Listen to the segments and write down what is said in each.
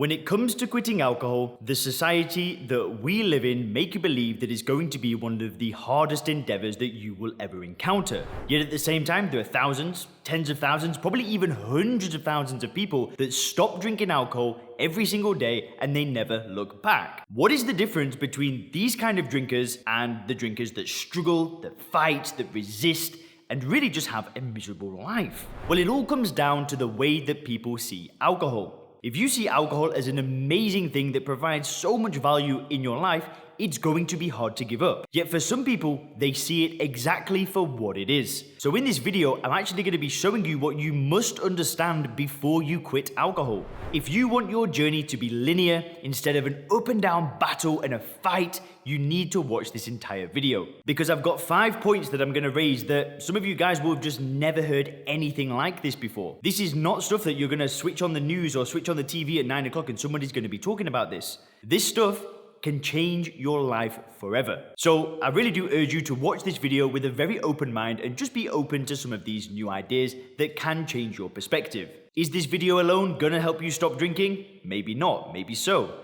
When it comes to quitting alcohol, the society that we live in make you believe that it's going to be one of the hardest endeavors that you will ever encounter. Yet at the same time, there are thousands, tens of thousands, probably even hundreds of thousands of people that stop drinking alcohol every single day and they never look back. What is the difference between these kind of drinkers and the drinkers that struggle, that fight, that resist, and really just have a miserable life? Well, it all comes down to the way that people see alcohol. If you see alcohol as an amazing thing that provides so much value in your life, it's going to be hard to give up. Yet for some people, they see it exactly for what it is. So in this video, I'm actually going to be showing you what you must understand before you quit alcohol. If you want your journey to be linear instead of an up and down battle and a fight, you need to watch this entire video. Because I've got 5 points that I'm going to raise that some of you guys will have just never heard anything like this before. This is not stuff that you're going to switch on the news or switch on the TV at 9 o'clock and somebody's going to be talking about this. This stuff can change your life forever. So I really do urge you to watch this video with a very open mind and just be open to some of these new ideas that can change your perspective. Is this video alone gonna help you stop drinking? Maybe not, maybe so.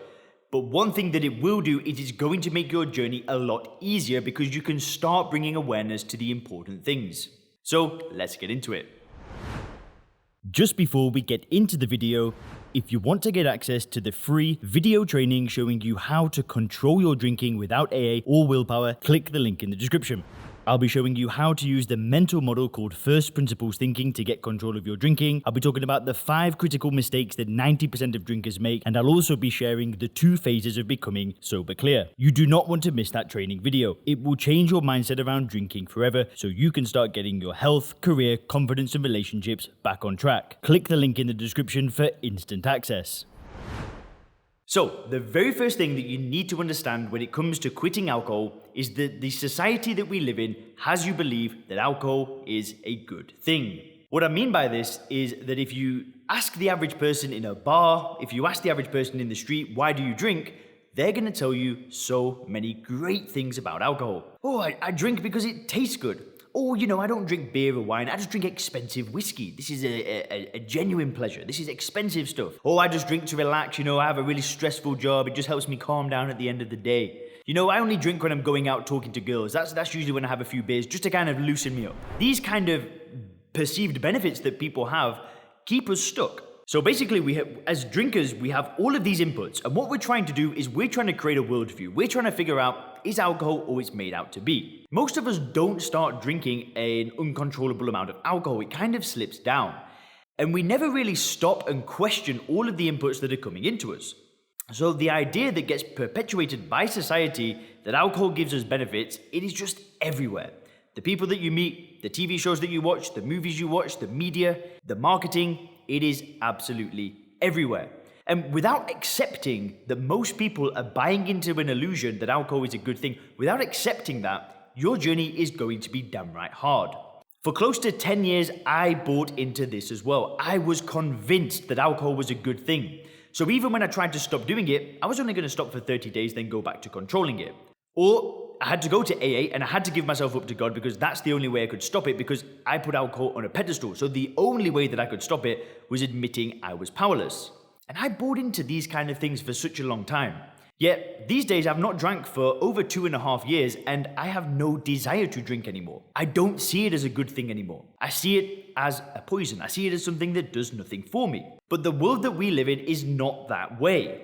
But one thing that it will do, it is going to make your journey a lot easier because you can start bringing awareness to the important things. So let's get into it. Just before we get into the video, if you want to get access to the free video training showing you how to control your drinking without AA or willpower, click the link in the description. I'll be showing you how to use the mental model called first principles thinking to get control of your drinking. I'll be talking about the 5 critical mistakes that 90% of drinkers make, and I'll also be sharing the 2 phases of becoming sober clear. You do not want to miss that training video. It will change your mindset around drinking forever so you can start getting your health, career, confidence, and relationships back on track. Click the link in the description for instant access. So, the very first thing that you need to understand when it comes to quitting alcohol is that the society that we live in has you believe that alcohol is a good thing. What I mean by this is that if you ask the average person in a bar, if you ask the average person in the street, why do you drink? They're going to tell you so many great things about alcohol. Oh, I drink because it tastes good. Oh, I don't drink beer or wine, I just drink expensive whiskey. This is a genuine pleasure. This is expensive stuff. Oh, I just drink to relax, I have a really stressful job. It just helps me calm down at the end of the day. I only drink when I'm going out talking to girls. That's usually when I have a few beers, just to kind of loosen me up. These kind of perceived benefits that people have keep us stuck. So basically, as drinkers, we have all of these inputs. And what we're trying to do is we're trying to create a worldview. We're trying to figure out, is alcohol all it's made out to be? Most of us don't start drinking an uncontrollable amount of alcohol. It kind of slips down. And we never really stop and question all of the inputs that are coming into us. So the idea that gets perpetuated by society that alcohol gives us benefits, it is just everywhere. The people that you meet, the TV shows that you watch, the movies you watch, the media, the marketing, it is absolutely everywhere. And without accepting that most people are buying into an illusion that alcohol is a good thing, without accepting that, your journey is going to be downright hard. For close to 10 years, I bought into this as well. I was convinced that alcohol was a good thing. So even when I tried to stop doing it, I was only going to stop for 30 days, then go back to controlling it. Or I had to go to AA and I had to give myself up to God because that's the only way I could stop it because I put alcohol on a pedestal. So the only way that I could stop it was admitting I was powerless. And I bought into these kind of things for such a long time. Yet these days I've not drank for over 2.5 years and I have no desire to drink anymore. I don't see it as a good thing anymore. I see it as a poison. I see it as something that does nothing for me. But the world that we live in is not that way.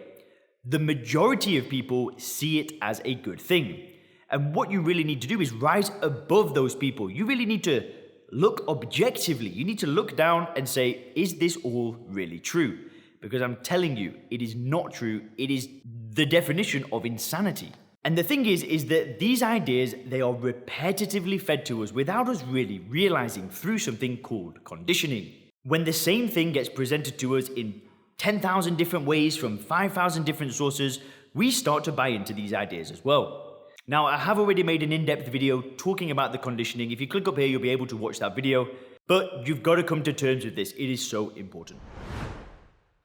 The majority of people see it as a good thing. And what you really need to do is rise above those people. You really need to look objectively. You need to look down and say, is this all really true? Because I'm telling you, it is not true. It is the definition of insanity. And the thing is that these ideas, they are repetitively fed to us without us really realizing through something called conditioning. When the same thing gets presented to us in 10,000 different ways from 5,000 different sources, we start to buy into these ideas as well. Now, I have already made an in-depth video talking about the conditioning. If you click up here, you'll be able to watch that video. But you've got to come to terms with this. It is so important.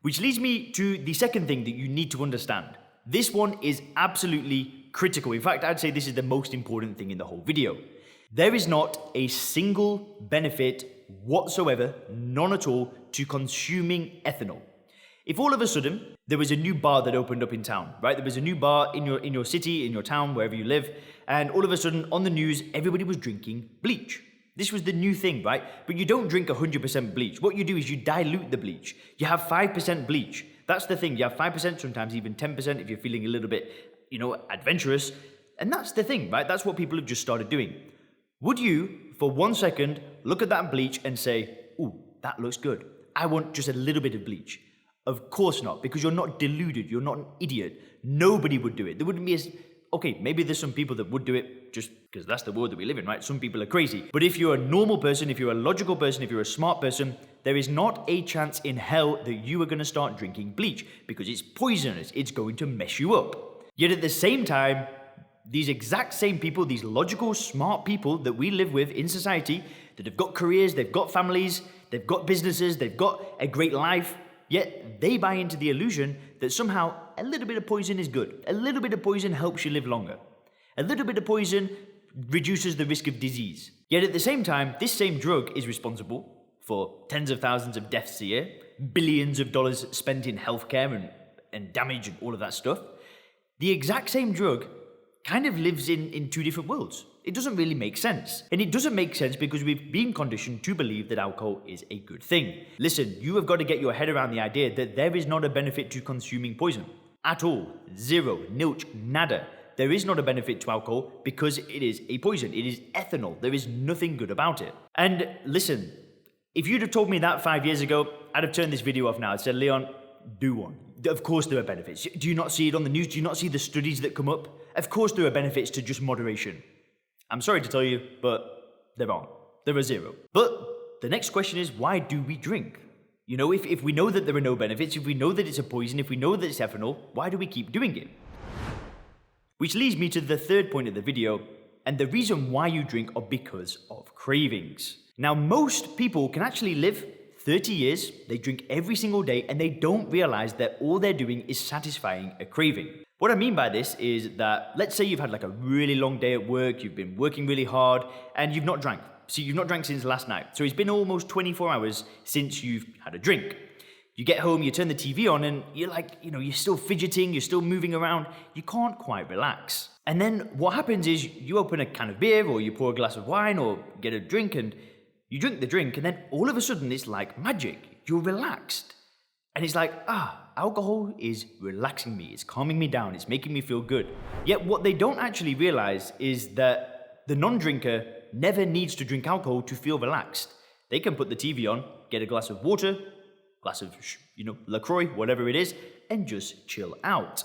Which leads me to the second thing that you need to understand. This one is absolutely critical. In fact, I'd say this is the most important thing in the whole video. There is not a single benefit whatsoever, none at all, to consuming ethanol. If all of a sudden there was a new bar that opened up in town, right? There was a new bar in your city, in your town, wherever you live, and all of a sudden on the news, everybody was drinking bleach. This was the new thing, right? But you don't drink 100% bleach. What you do is you dilute the bleach. You have 5% bleach. That's the thing. You have 5%, sometimes even 10% if you're feeling a little bit, adventurous. And that's the thing, right? That's what people have just started doing. Would you, for 1 second, look at that bleach and say, ooh, that looks good. I want just a little bit of bleach. Of course not, because you're not deluded. You're not an idiot. Nobody would do it. There wouldn't be okay, maybe there's some people that would do it just because that's the world that we live in, right? Some people are crazy. But if you're a normal person, if you're a logical person, if you're a smart person, there is not a chance in hell that you are going to start drinking bleach because it's poisonous. It's going to mess you up. Yet at the same time, these exact same people, these logical, smart people that we live with in society, that have got careers, they've got families, they've got businesses, they've got a great life, yet they buy into the illusion that somehow a little bit of poison is good. A little bit of poison helps you live longer. A little bit of poison reduces the risk of disease. Yet at the same time, this same drug is responsible for tens of thousands of deaths a year, billions of dollars spent in healthcare and damage and all of that stuff. The exact same drug kind of lives in two different worlds. It doesn't really make sense. And it doesn't make sense because we've been conditioned to believe that alcohol is a good thing. Listen, you have got to get your head around the idea that there is not a benefit to consuming poison. At all. Zero. Nilch. Nada. There is not a benefit to alcohol because it is a poison. It is ethanol. There is nothing good about it. And listen, if you'd have told me that 5 years ago, I'd have turned this video off now. I'd said, Leon, do one. Of course there are benefits. Do you not see it on the news? Do you not see the studies that come up? Of course there are benefits to just moderation. I'm sorry to tell you, but there aren't. There are zero. But the next question is, why do we drink? If we know that there are no benefits, if we know that it's a poison, if we know that it's ethanol, why do we keep doing it? Which leads me to the third point of the video, and the reason why you drink are because of cravings. Now, most people can actually live 30 years, they drink every single day, and they don't realize that all they're doing is satisfying a craving. What I mean by this is that, let's say you've had like a really long day at work, you've been working really hard, and you've not drank. So you've not drank since last night. So it's been almost 24 hours since you've had a drink. You get home, you turn the TV on, and you're like, you're still fidgeting, you're still moving around. You can't quite relax. And then what happens is you open a can of beer, or you pour a glass of wine, or get a drink, and you drink the drink, and then all of a sudden it's like magic. You're relaxed. And it's like, alcohol is relaxing me, it's calming me down, it's making me feel good. Yet what they don't actually realize is that the non-drinker never needs to drink alcohol to feel relaxed. They can put the TV on, get a glass of water, glass of, LaCroix, whatever it is, and just chill out.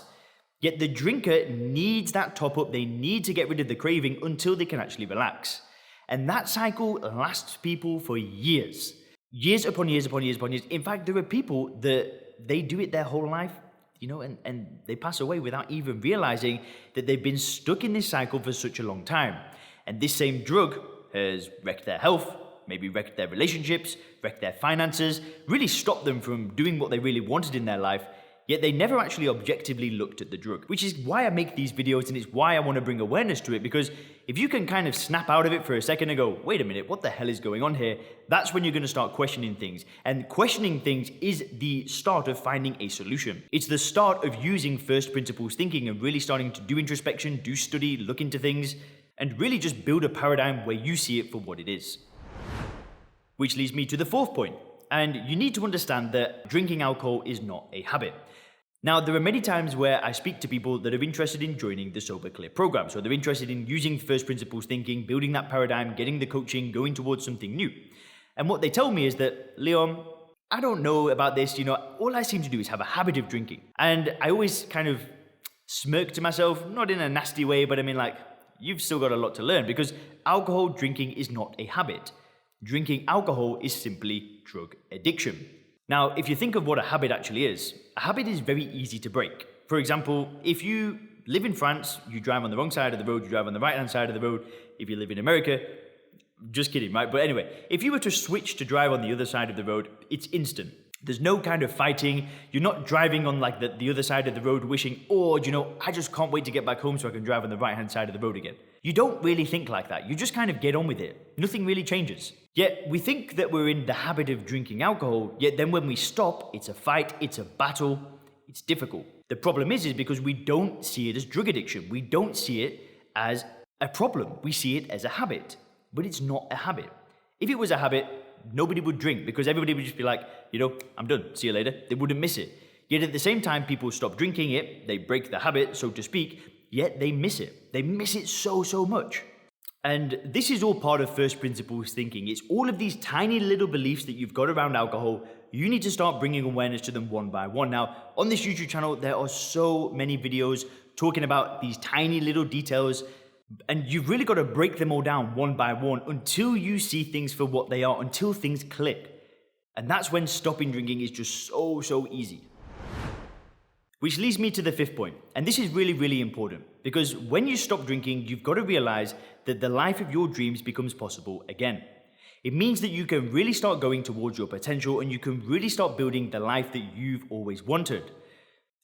Yet the drinker needs that top up, they need to get rid of the craving until they can actually relax. And that cycle lasts people for years. Years upon years upon years upon years. In fact, there are people that they do it their whole life, and they pass away without even realizing that they've been stuck in this cycle for such a long time. And this same drug has wrecked their health, maybe wrecked their relationships, wrecked their finances, really stopped them from doing what they really wanted in their life, yet they never actually objectively looked at the drug. Which is why I make these videos, and it's why I want to bring awareness to it, because if you can kind of snap out of it for a second and go, wait a minute, what the hell is going on here? That's when you're going to start questioning things. And questioning things is the start of finding a solution. It's the start of using first principles thinking and really starting to do introspection, do study, look into things, and really just build a paradigm where you see it for what it is. Which leads me to the fourth point. And you need to understand that drinking alcohol is not a habit. Now, there are many times where I speak to people that are interested in joining the Sober Clear program. So they're interested in using first principles thinking, building that paradigm, getting the coaching, going towards something new. And what they tell me is that, Leon, I don't know about this, all I seem to do is have a habit of drinking. And I always kind of smirk to myself, not in a nasty way, but I mean like, you've still got a lot to learn, because alcohol drinking is not a habit. Drinking alcohol is simply drug addiction. Now, if you think of what a habit actually is, a habit is very easy to break. For example, if you live in France, you drive on the wrong side of the road, you drive on the right-hand side of the road. If you live in America, just kidding, right? But anyway, if you were to switch to drive on the other side of the road, it's instant. There's no kind of fighting. You're not driving on like the other side of the road wishing, oh, I just can't wait to get back home so I can drive on the right-hand side of the road again. You don't really think like that. You just kind of get on with it. Nothing really changes. Yet we think that we're in the habit of drinking alcohol, yet then when we stop, it's a fight, it's a battle, it's difficult. The problem is because we don't see it as drug addiction. We don't see it as a problem. We see it as a habit. But it's not a habit. If it was a habit, nobody would drink because everybody would just be like, I'm done, see you later. They wouldn't miss it. Yet at the same time, people stop drinking it, they break the habit, so to speak, yet they miss it. They miss it so much. And this is all part of first principles thinking. It's all of these tiny little beliefs that you've got around alcohol. You need to start bringing awareness to them one by one. Now, on this YouTube channel, there are so many videos talking about these tiny little details, and you've really got to break them all down one by one until you see things for what they are, until things click. And that's when stopping drinking is just so easy. Which leads me to the fifth point. And this is really important because when you stop drinking, you've got to realize that the life of your dreams becomes possible again. It means that you can really start going towards your potential and you can really start building the life that you've always wanted.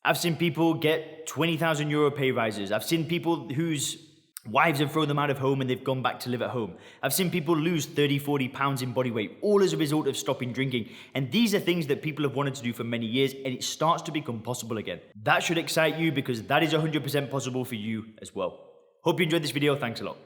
I've seen people get 20,000 euro pay rises. I've seen people whose wives have thrown them out of home and they've gone back to live at home. I've seen people lose 30-40 pounds in body weight, all as a result of stopping drinking. And these are things that people have wanted to do for many years, and it starts to become possible again. That should excite you because that is 100% possible for you as well. Hope you enjoyed this video. Thanks a lot.